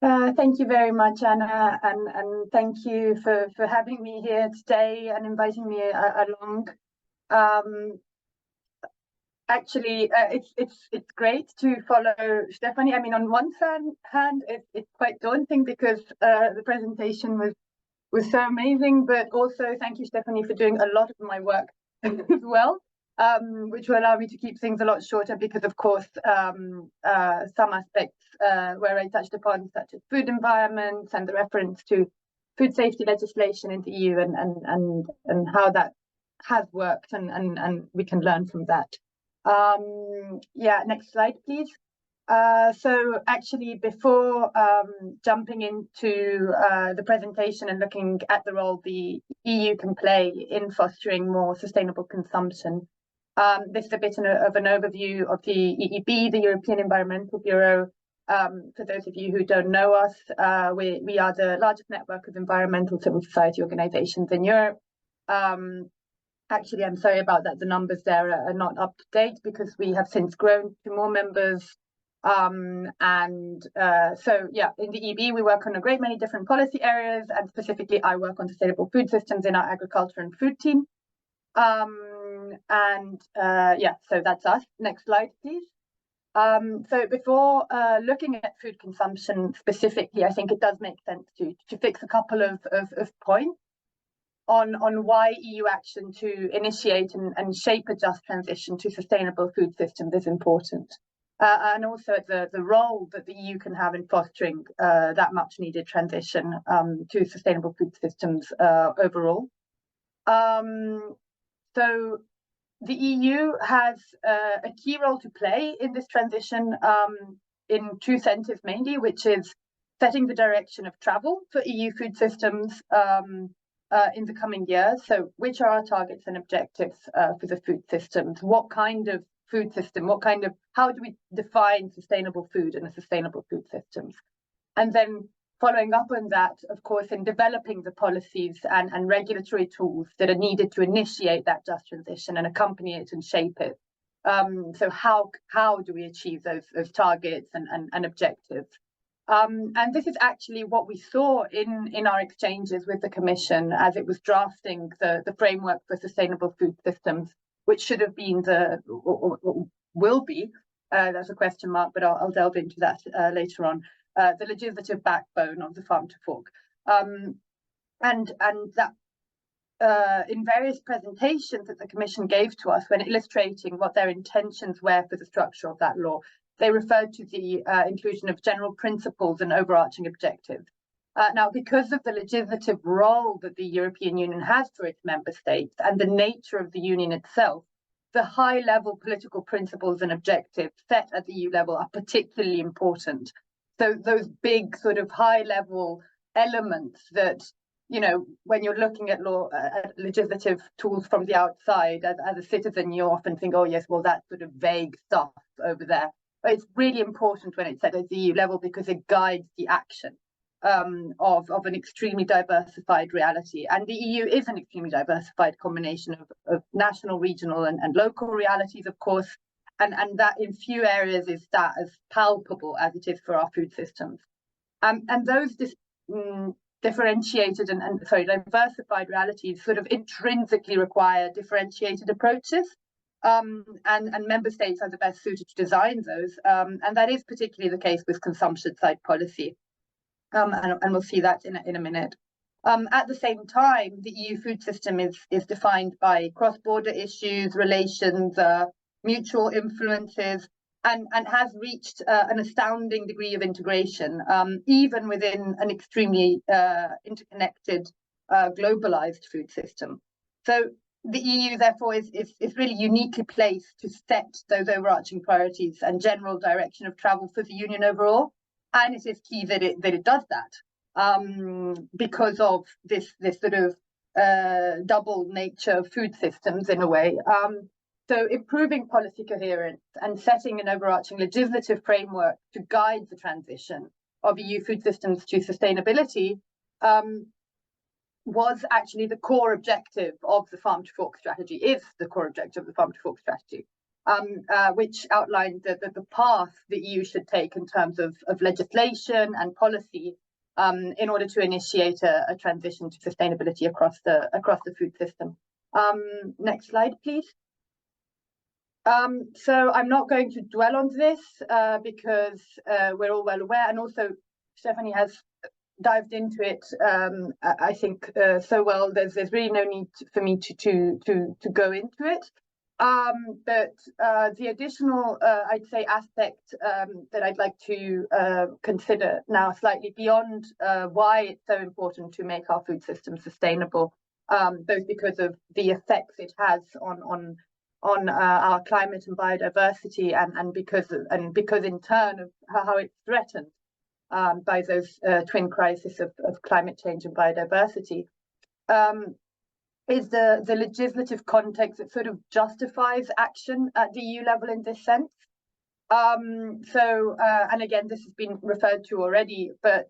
Thank you very much, Anna, and thank you for having me here today and inviting me along. Um, it's great to follow Stephanie. I mean, on one hand, it's quite daunting because the presentation was so amazing, but also thank you, Stephanie, for doing a lot of my work as well. Which will allow me to keep things a lot shorter because, of course, some aspects where I touched upon, such as food environments and the reference to food safety legislation in the EU and how that has worked and we can learn from that. Yeah, next slide, please. So actually, before jumping into the presentation and looking at the role the EU can play in fostering more sustainable consumption, this is a bit of an overview of the EEB, the European Environmental Bureau. For those of you who don't know us, we are the largest network of environmental civil society organizations in Europe. Actually, I'm sorry about that. The numbers there are not up to date because we have since grown to more members. So yeah, in the EB, we work on a great many different policy areas, and specifically, I work on sustainable food systems in our agriculture and food team. Yeah, so that's us. Next slide, please. So before looking at food consumption specifically, I think it does make sense to fix a couple of points on why EU action to initiate and shape a just transition to sustainable food systems is important. And also the role that the EU can have in fostering that much needed transition to sustainable food systems overall. So the EU has a key role to play in this transition in two centres mainly, which is setting the direction of travel for EU food systems in the coming years. So which are our targets and objectives for the food systems? What kind of food system, how do we define sustainable food and a sustainable food systems? And then following up on that, of course, in developing the policies and regulatory tools that are needed to initiate that just transition and accompany it and shape it. So how do we achieve those targets and objectives? And this is actually what we saw in our exchanges with the Commission as it was drafting the framework for sustainable food systems, which should have been or will be, that's a question mark, but I'll delve into that later on, the legislative backbone of the farm to fork. And that in various presentations that the Commission gave to us when illustrating what their intentions were for the structure of that law, they referred to the inclusion of general principles and overarching objectives. Now, because of the legislative role that the European Union has for its member states and the nature of the Union itself, the high-level political principles and objectives set at the EU level are particularly important. So those big sort of high-level elements that, you know, when you're looking at legislative tools from the outside, as a citizen, you often think, oh, yes, well, that's sort of vague stuff over there. But it's really important when it's set at the EU level because it guides the action of an extremely diversified reality. And the EU is an extremely diversified combination of national, regional, and local realities, of course. And that in few areas is that as palpable as it is for our food systems. And those differentiated and diversified realities sort of intrinsically require differentiated approaches. And member states are the best suited to design those. And that is particularly the case with consumption side policy. And we'll see that in a minute. At the same time, the EU food system is defined by cross-border issues, relations, mutual influences, and has reached an astounding degree of integration, even within an extremely interconnected, globalized food system. So the EU, therefore, is really uniquely placed to set those overarching priorities and general direction of travel for the Union overall. And it is key that it does that because of this sort of double nature of food systems in a way. So improving policy coherence and setting an overarching legislative framework to guide the transition of EU food systems to sustainability was actually the core objective of the farm to fork strategy, is the core objective of the farm to fork strategy. which outlined the path the EU should take in terms of legislation and policy in order to initiate a transition to sustainability across the food system. Next slide, please. So I'm not going to dwell on this because we're all well aware, and also Stephanie has dived into it, I think, so well. There's really no need for me to go into it. But the additional, I'd say, aspect that I'd like to consider now, slightly beyond why it's so important to make our food system sustainable, both because of the effects it has on our climate and biodiversity, and because in turn of how it's threatened by those twin crises of climate change and biodiversity, is the legislative context that sort of justifies action at the EU level in this sense. And again, this has been referred to already, but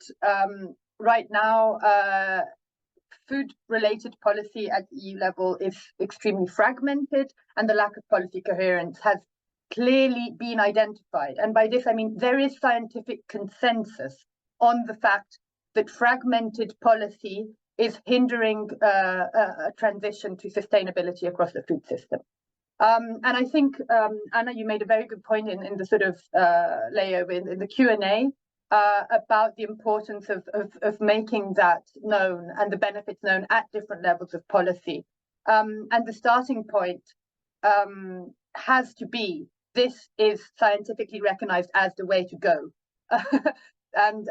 right now, food-related policy at EU level is extremely fragmented, and the lack of policy coherence has clearly been identified. And by this, I mean there is scientific consensus on the fact that fragmented policy is hindering a transition to sustainability across the food system. And I think, Anna, you made a very good point in the sort of layover in the Q&A about the importance of making that known and the benefits known at different levels of policy. And the starting point has to be, this is scientifically recognized as the way to go. and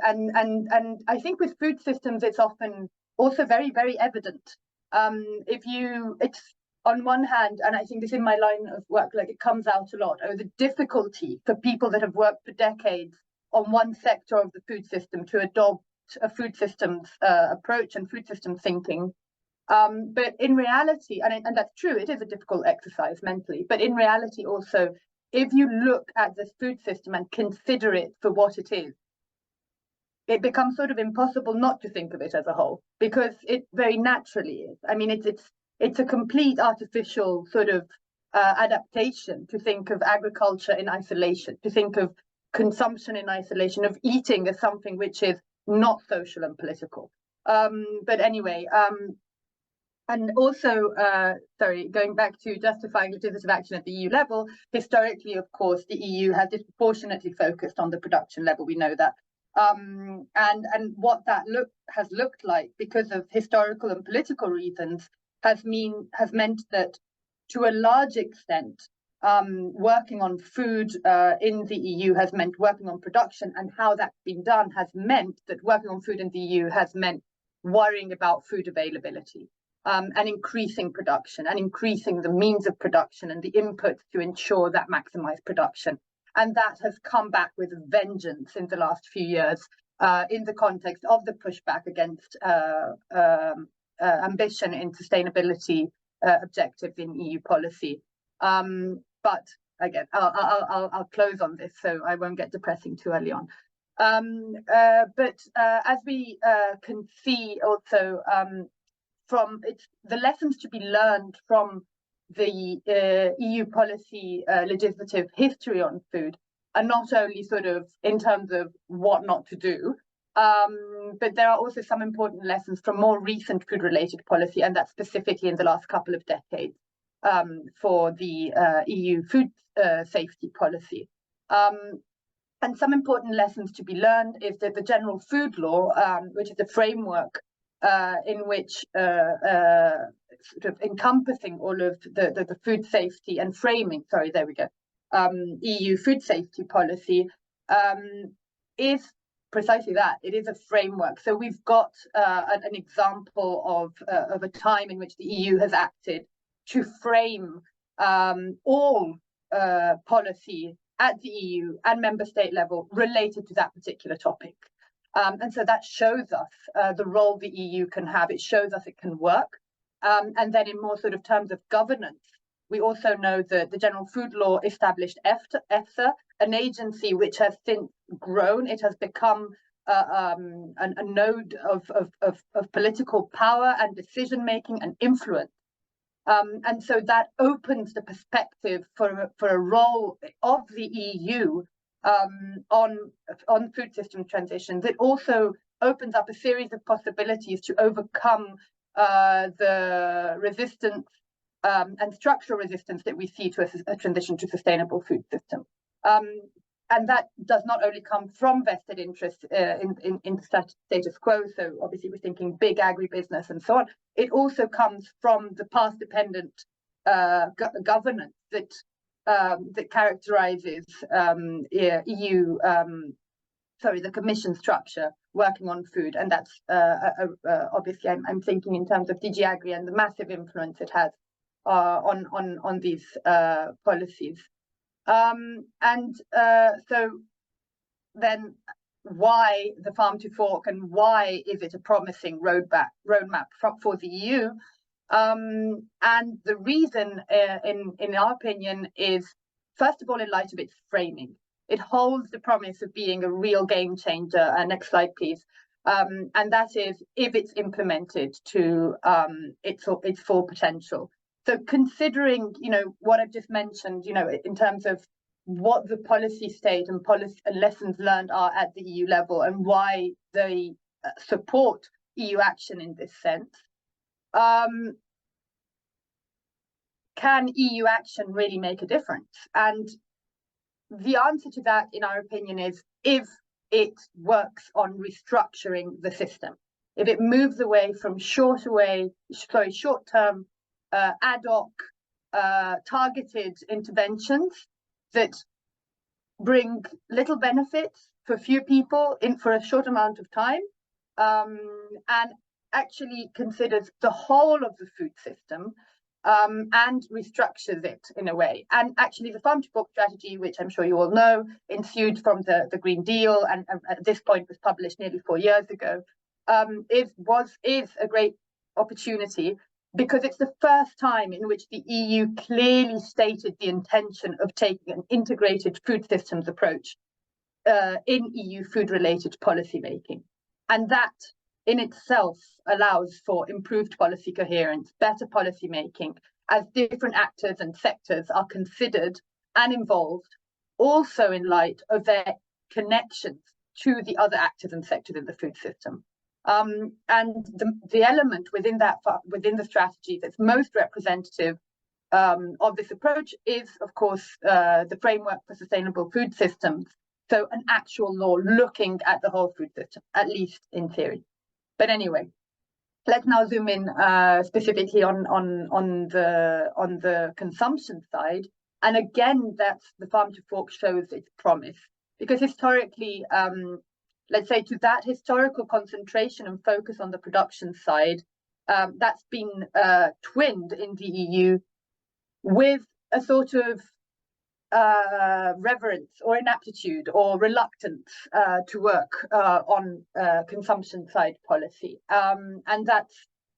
I think with food systems, it's often also very, very evident. It's on one hand, and I think this in my line of work, like it comes out a lot, the difficulty for people that have worked for decades on one sector of the food system to adopt a food systems approach and food system thinking. But in reality, and that's true, it is a difficult exercise mentally, but in reality also, if you look at this food system and consider it for what it is, it becomes sort of impossible not to think of it as a whole, because it very naturally is. I mean, it's a complete artificial sort of adaptation to think of agriculture in isolation, to think of consumption in isolation, of eating as something which is not social and political. But anyway, and also, going back to justifying legislative action at the EU level, historically, of course, the EU has disproportionately focused on the production level. We know that. And what that has looked like, because of historical and political reasons, has meant that to a large extent, working on food in the EU has meant working on production, and how that's been done has meant that working on food in the EU has meant worrying about food availability, and increasing production and increasing the means of production and the inputs to ensure that maximize production. And that has come back with vengeance in the last few years in the context of the pushback against ambition in sustainability objectives in EU policy. But again, I'll close on this, so I won't get depressing too early on. But as we can see also from the lessons to be learned from the EU policy legislative history on food are not only sort of in terms of what not to do, but there are also some important lessons from more recent food-related policy, and that's specifically in the last couple of decades for the EU food safety policy. And some important lessons to be learned is that the General Food Law, which is a framework in which sort of encompassing all of the food safety and framing, EU food safety policy, is precisely that. It is a framework. So we've got an example of a time in which the EU has acted to frame all policy at the EU and member state level related to that particular topic. And so that shows us the role the EU can have. It shows us it can work. And then in more sort of terms of governance, we also know that the General Food Law established EFSA, an agency which has since grown. It has become a node of political power and decision-making and influence And so that opens the perspective for a role of the EU on food system transitions. It also opens up a series of possibilities to overcome the resistance and structural resistance that we see to a transition to sustainable food system. And that does not only come from vested interest in status quo, so obviously we're thinking big agribusiness and so on. It also comes from the path-dependent governance that that characterizes EU, the Commission structure working on food, and that's obviously I'm thinking in terms of DG Agri and the massive influence it has on these policies. So then why the farm to fork, and why is it a promising roadmap for the EU? And the reason, in our opinion, is first of all in light of its framing. It holds the promise of being a real game changer. Next slide, please. And that is if it's implemented to its full potential. So considering, what I've just mentioned, in terms of what the policy state and policy and lessons learned are at the EU level, and why they support EU action in this sense. Can EU action really make a difference? And the answer to that, in our opinion, is if it works on restructuring the system, if it moves away from short-term, ad hoc, targeted interventions that bring little benefits for few people for a short amount of time, and actually considers the whole of the food system, and restructures it in a way. And actually the farm to fork strategy, which I'm sure you all know, ensued from the Green Deal, and at this point was published nearly 4 years ago, is a great opportunity, because it's the first time in which the EU clearly stated the intention of taking an integrated food systems approach in EU food-related policy making. And that in itself allows for improved policy coherence, better policy making, as different actors and sectors are considered and involved, also in light of their connections to the other actors and sectors in the food system. And the element within the strategy that's most representative of this approach is, of course, the framework for sustainable food systems. So an actual law looking at the whole food system, at least in theory. But anyway, let's now zoom in specifically on the consumption side. And again, that's the farm to fork shows its promise, because historically, let's say to that historical concentration and focus on the production side, that's been twinned in the EU with a sort of reverence or inaptitude or reluctance to work on consumption side policy, and that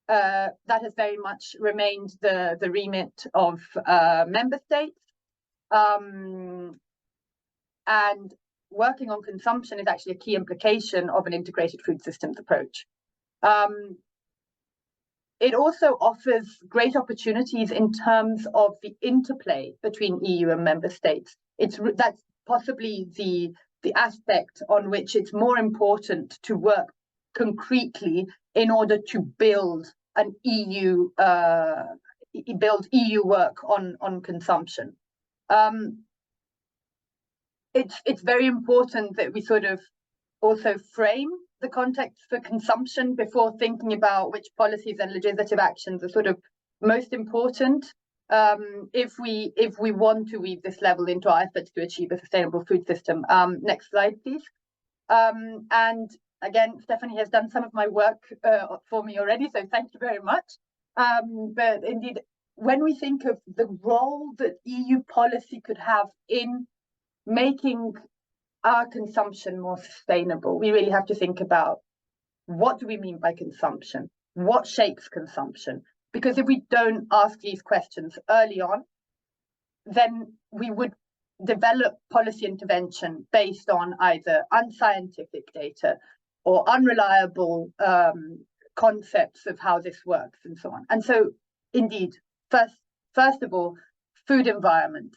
has very much remained the remit of member states, and working on consumption is actually a key implication of an integrated food systems approach. It also offers great opportunities in terms of the interplay between EU and member states. That's possibly the aspect on which it's more important to work concretely in order to build an EU work on consumption. It's very important that we sort of also frame the context for consumption before thinking about which policies and legislative actions are sort of most important if we want to weave this level into our efforts to achieve a sustainable food system. Next slide, please. And again, Stephanie has done some of my work for me already, so thank you very much. But indeed, when we think of the role that EU policy could have in making our consumption more sustainable, we really have to think about what do we mean by consumption? What shapes consumption? Because if we don't ask these questions early on, then we would develop policy intervention based on either unscientific data or unreliable concepts of how this works and so on. And so, indeed, First of all, food environment.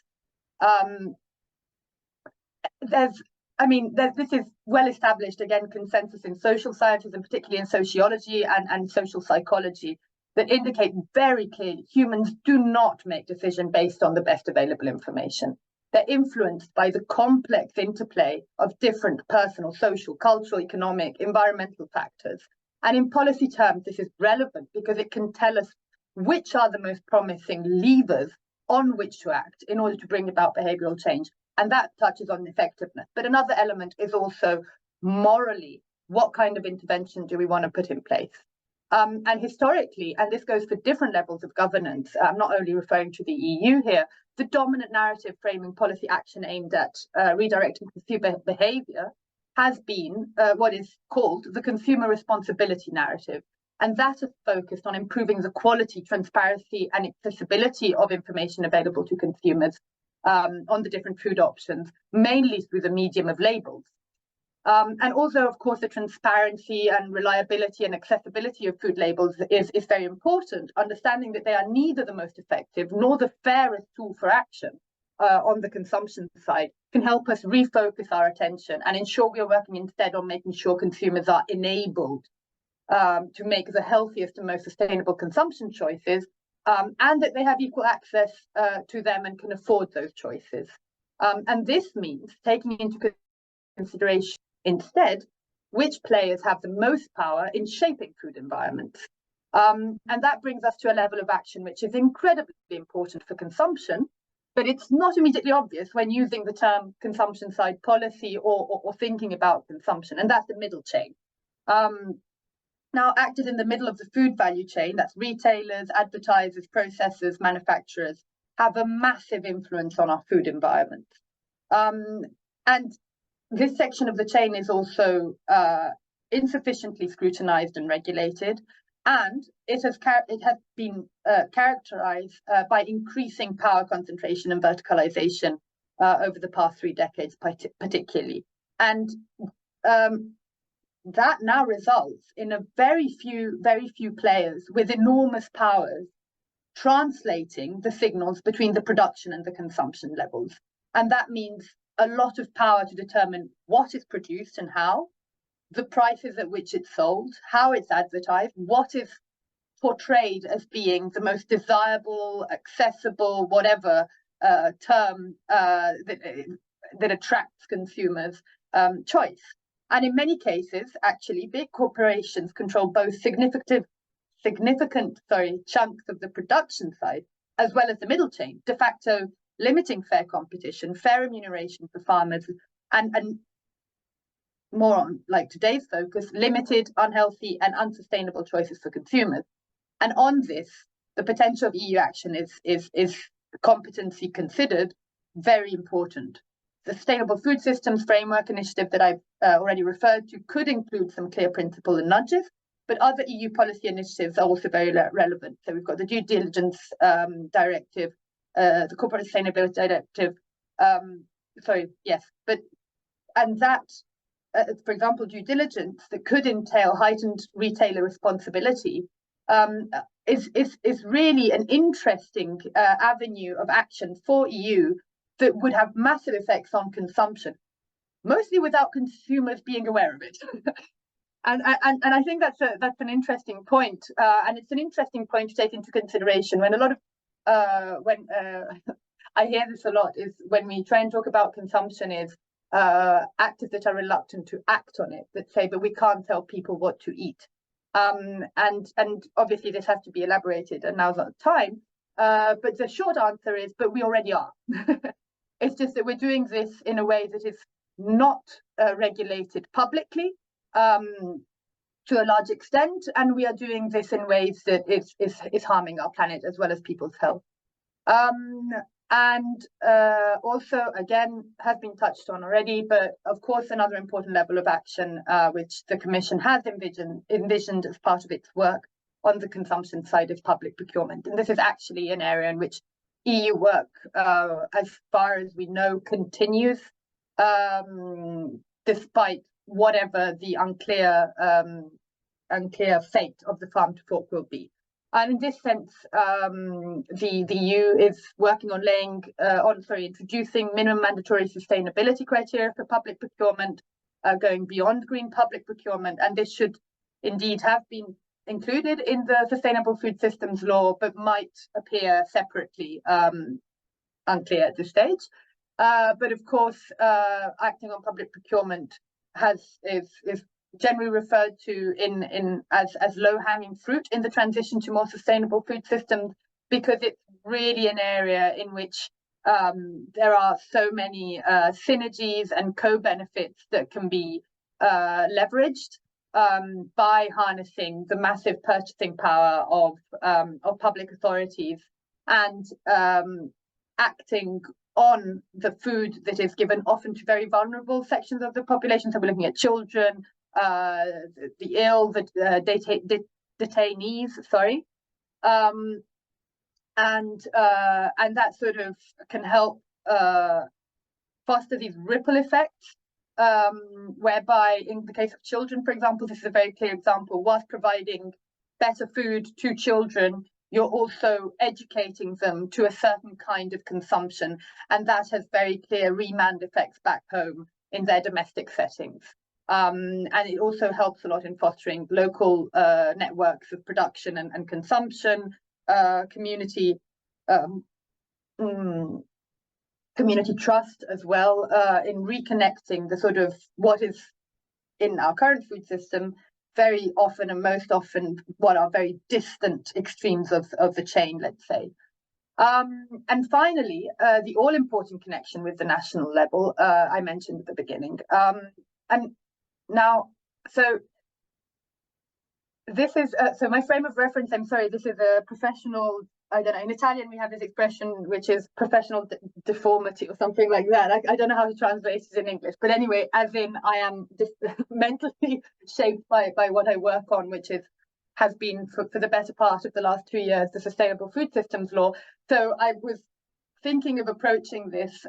This is well established, again, consensus in social sciences and particularly in sociology and social psychology that indicate very clearly humans do not make decisions based on the best available information. They're influenced by the complex interplay of different personal, social, cultural, economic, environmental factors. And in policy terms, this is relevant because it can tell us which are the most promising levers on which to act in order to bring about behavioral change. And that touches on effectiveness. But another element is also morally, what kind of intervention do we want to put in place? And historically, and this goes for different levels of governance, I'm not only referring to the EU here, the dominant narrative framing policy action aimed at redirecting consumer behavior has been what is called the consumer responsibility narrative. And that is focused on improving the quality, transparency, and accessibility of information available to consumers on the different food options, mainly through the medium of labels. And also, of course, the transparency and reliability and accessibility of food labels is very important, understanding that they are neither the most effective nor the fairest tool for action on the consumption side, can help us refocus our attention and ensure we are working instead on making sure consumers are enabled to make the healthiest and most sustainable consumption choices, and that they have equal access to them and can afford those choices. And this means taking into consideration instead which players have the most power in shaping food environments. And that brings us to a level of action which is incredibly important for consumption, but it's not immediately obvious when using the term consumption side policy or thinking about consumption, and that's the middle chain. Now, actors in the middle of the food value chain, that's retailers, advertisers, processors, manufacturers, have a massive influence on our food environment. And this section of the chain is also insufficiently scrutinized and regulated, and it has been characterized by increasing power concentration and verticalization over the past 3 decades, particularly. And that now results in a very few players with enormous powers translating the signals between the production and the consumption levels. And that means a lot of power to determine what is produced and how, the prices at which it's sold, how it's advertised, what is portrayed as being the most desirable, accessible, whatever term that attracts consumers' choice. And in many cases, actually, big corporations control both significant chunks of the production side, as well as the middle chain, de facto limiting fair competition, fair remuneration for farmers, and more on like today's focus, limited, unhealthy, and unsustainable choices for consumers. And on this, the potential of EU action is competency considered very important. The Sustainable Food Systems Framework initiative that I've already referred to could include some clear principle and nudges, but other EU policy initiatives are also very relevant. So we've got the Due Diligence Directive, the Corporate Sustainability Directive, and that, for example, due diligence that could entail heightened retailer responsibility is really an interesting avenue of action for EU that would have massive effects on consumption, mostly without consumers being aware of it. and I think that's an interesting point, and it's an interesting point to take into consideration when a lot of I hear this a lot is when we try and talk about consumption is actors that are reluctant to act on it, that say, but we can't tell people what to eat. And obviously this has to be elaborated, and now's not the time. But the short answer is, but we already are. It's just that we're doing this in a way that is not regulated publicly to a large extent, and we are doing this in ways that is harming our planet as well as people's health. And also, again, has been touched on already, but of course, another important level of action, which the Commission has envisioned as part of its work on the consumption side, is public procurement. And this is actually an area in which EU work, as far as we know, continues, despite whatever the unclear fate of the farm to fork will be. And in this sense, the EU is working on introducing minimum mandatory sustainability criteria for public procurement, going beyond green public procurement, and this should indeed have been included in the Sustainable Food Systems Law, but might appear separately, unclear at this stage. But of course, acting on public procurement is generally referred to as low-hanging fruit in the transition to more sustainable food systems, because it's really an area in which there are so many synergies and co-benefits that can be leveraged by harnessing the massive purchasing power of public authorities and acting on the food that is given often to very vulnerable sections of the population. So we're looking at children, the ill, the detainees, sorry, and that sort of can help foster these ripple effects, whereby in the case of children, for example, this is a very clear example. Whilst providing better food to children, you're also educating them to a certain kind of consumption, and that has very clear remand effects back home in their domestic settings. And it also helps a lot in fostering local networks of production and consumption, community trust as well, in reconnecting the sort of what is in our current food system very often and most often what are very distant extremes of the chain, let's say. And finally, the all-important connection with the national level, I mentioned at the beginning. And now, so this is, so my frame of reference, I'm sorry, this is a professional, I don't know, in Italian we have this expression which is professional deformity or something like that. I don't know how to translate it in English, but anyway, as in I am mentally shaped by what I work on, which has been for the better part of the last 2 years, the Sustainable Food Systems Law. So I was thinking of approaching this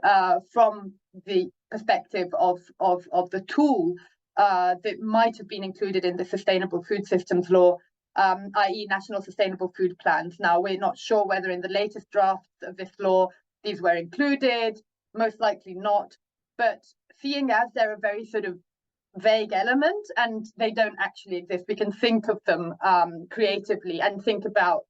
from the perspective of the tool that might have been included in the Sustainable Food Systems Law, i.e. National Sustainable Food Plans. Now, we're not sure whether in the latest drafts of this law these were included, most likely not, but seeing as they're a very sort of vague element and they don't actually exist, we can think of them creatively and think about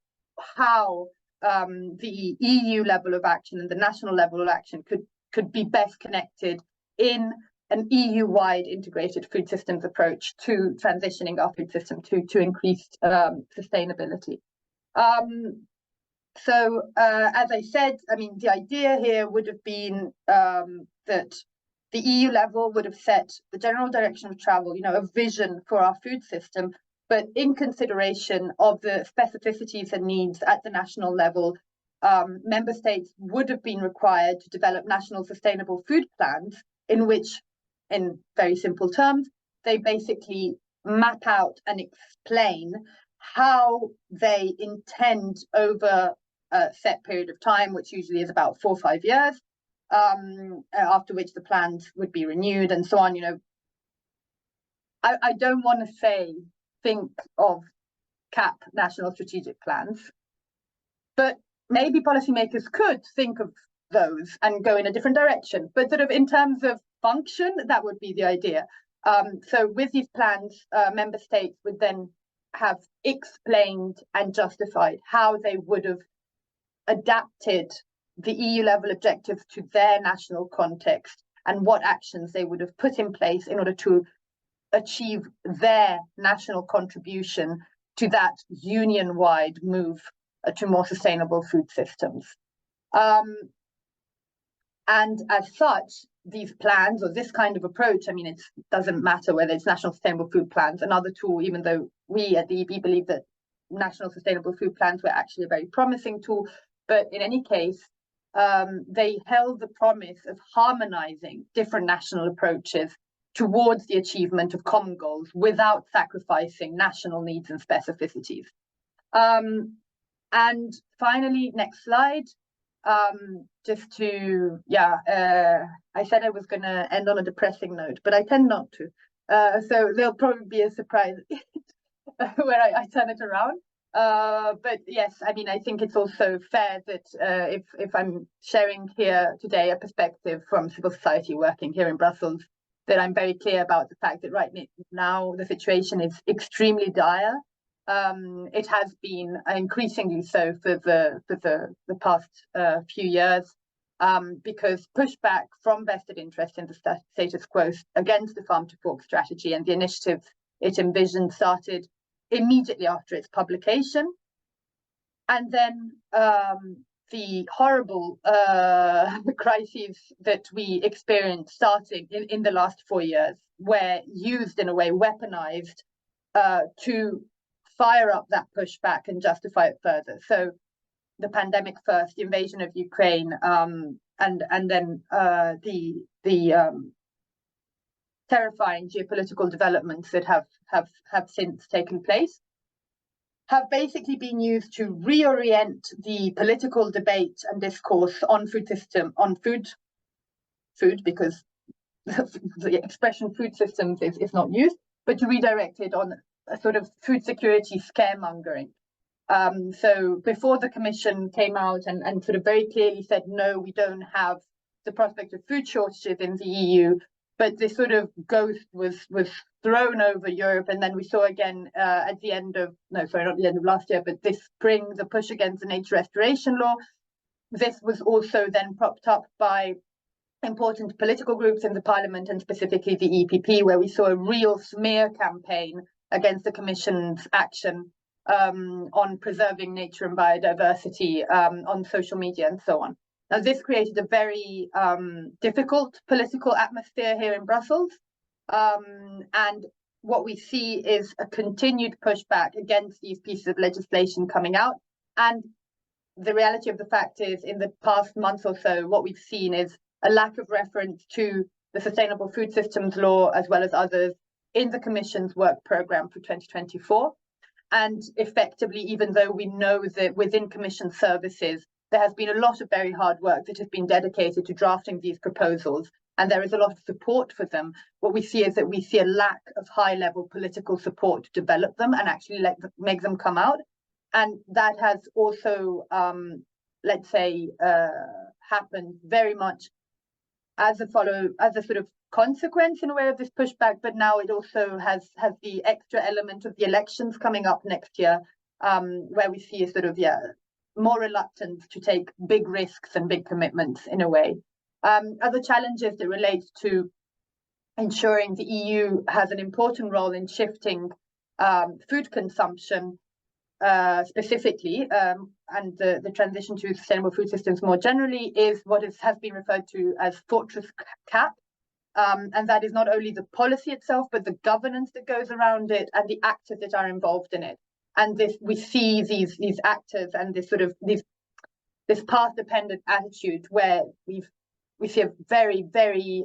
how the EU level of action and the national level of action could be best connected in an EU-wide integrated food systems approach to transitioning our food system to increased sustainability. So as I said, I mean, the idea here would have been that the EU level would have set the general direction of travel, a vision for our food system, but in consideration of the specificities and needs at the national level, member states would have been required to develop national sustainable food plans in which, in very simple terms, they basically map out and explain how they intend over a set period of time, which usually is about 4 or 5 years, after which the plans would be renewed and so on. I don't want to think of CAP national strategic plans, but maybe policymakers could think of those and go in a different direction. But sort of in terms of function, that would be the idea. So with these plans, member states would then have explained and justified how they would have adapted the EU level objectives to their national context and what actions they would have put in place in order to achieve their national contribution to that union-wide move to more sustainable food systems. And as such, these plans or this kind of approach, I mean, it doesn't matter whether it's national sustainable food plans, another tool, even though we at the EB believe that national sustainable food plans were actually a very promising tool, but in any case, they held the promise of harmonizing different national approaches towards the achievement of common goals without sacrificing national needs and specificities. And finally, next slide. Just to, I said I was going to end on a depressing note, but I tend not to. So there'll probably be a surprise where I turn it around. But yes, I mean, I think it's also fair that if I'm sharing here today a perspective from civil society working here in Brussels, that I'm very clear about the fact that right now the situation is extremely dire. It has been increasingly so for the past few years, because pushback from vested interests in the status quo against the farm to fork strategy and the initiatives it envisioned started immediately after its publication. And then the horrible crises that we experienced starting in the last 4 years were used in a way, weaponized to fire up that pushback and justify it further. So the pandemic first, the invasion of Ukraine, and then the terrifying geopolitical developments that have since taken place, have basically been used to reorient the political debate and discourse on food, because the expression food systems is not used, but to redirect it on a sort of food security scaremongering. So before the Commission came out and sort of very clearly said, no, we don't have the prospect of food shortages in the EU, but this sort of ghost was thrown over Europe. And then we saw again at the end of, no, sorry, not the end of last year, but this spring, the push against the nature restoration law. This was also then propped up by important political groups in the parliament, and specifically the EPP, where we saw a real smear campaign against the Commission's action on preserving nature and biodiversity on social media and so on. Now, this created a very difficult political atmosphere here in Brussels. And what we see is a continued pushback against these pieces of legislation coming out. And the reality of the fact is, in the past month or so, what we've seen is a lack of reference to the Sustainable Food Systems Law, as well as others, in the Commission's work programme for 2024. And effectively, even though we know that within Commission services, there has been a lot of very hard work that has been dedicated to drafting these proposals, and there is a lot of support for them, what we see is that we see a lack of high-level political support to develop them and actually make them come out. And that has also, let's say, happened very much as a sort of consequence in a way of this pushback, but now it also has the extra element of the elections coming up next year, where we see a sort of more reluctance to take big risks and big commitments in a way. Other challenges that relate to ensuring the EU has an important role in shifting food consumption specifically, and the transition to sustainable food systems more generally, is what has been referred to as fortress cap. And that is not only the policy itself, but the governance that goes around it and the actors that are involved in it. And we see these actors and this path-dependent attitude where we see a very, very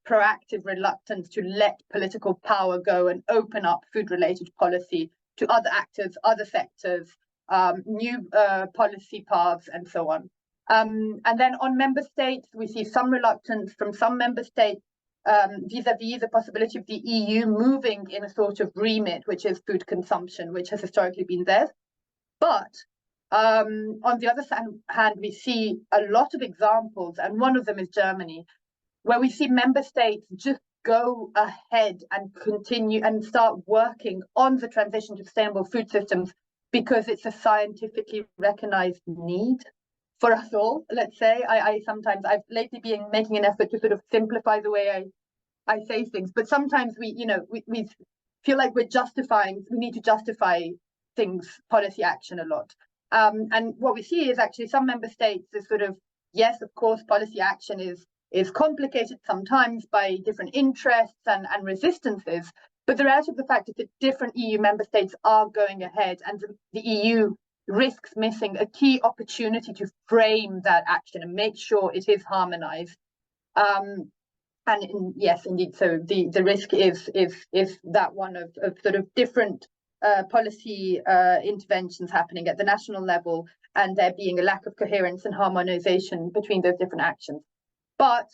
proactive reluctance to let political power go and open up food-related policy to other actors, other sectors, new policy paths, and so on. And then on member states, we see some reluctance from some member states vis-a-vis the possibility of the EU moving in a sort of remit, which is food consumption, which has historically been theirs. But on the other hand, we see a lot of examples, and one of them is Germany, where we see member states just go ahead and continue and start working on the transition to sustainable food systems because it's a scientifically recognized need for us all, let's say. I've lately been making an effort to sort of simplify the way I say things, but sometimes we feel like we need to justify things, policy action a lot. And what we see is actually some member states is sort of, yes, of course, policy action is complicated sometimes by different interests and resistances, but the reality of the fact is that different EU member states are going ahead, and the EU risks missing a key opportunity to frame that action and make sure it is harmonized. Yes, indeed. So the risk is that one of sort of different policy interventions happening at the national level, and there being a lack of coherence and harmonization between those different actions. But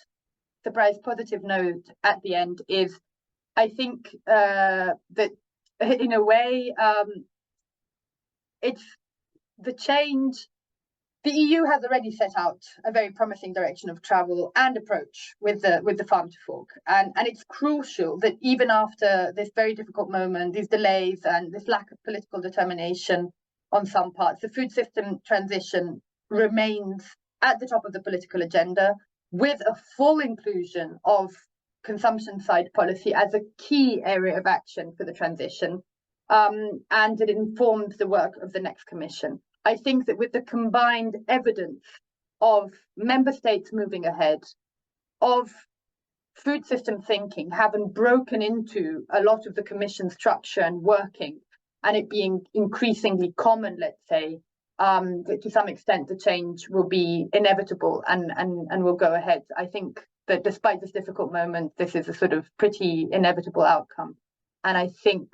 surprise positive note at the end is, I think that in a way, it's the change. The EU has already set out a very promising direction of travel and approach with the farm to fork, and it's crucial that even after this very difficult moment, these delays and this lack of political determination on some parts, the food system transition remains at the top of the political agenda, with a full inclusion of consumption side policy as a key area of action for the transition, and it informs the work of the next Commission. I think that with the combined evidence of member states moving ahead, of food system thinking having broken into a lot of the Commission structure and working, and it being increasingly common, let's say, that to some extent the change will be inevitable and will go ahead. I think that despite this difficult moment, this is a sort of pretty inevitable outcome. And I think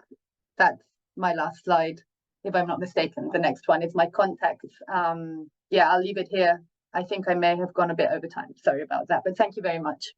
that's my last slide, if I'm not mistaken. The next one is my contacts. Yeah, I'll leave it here. I think I may have gone a bit over time. Sorry about that, but thank you very much.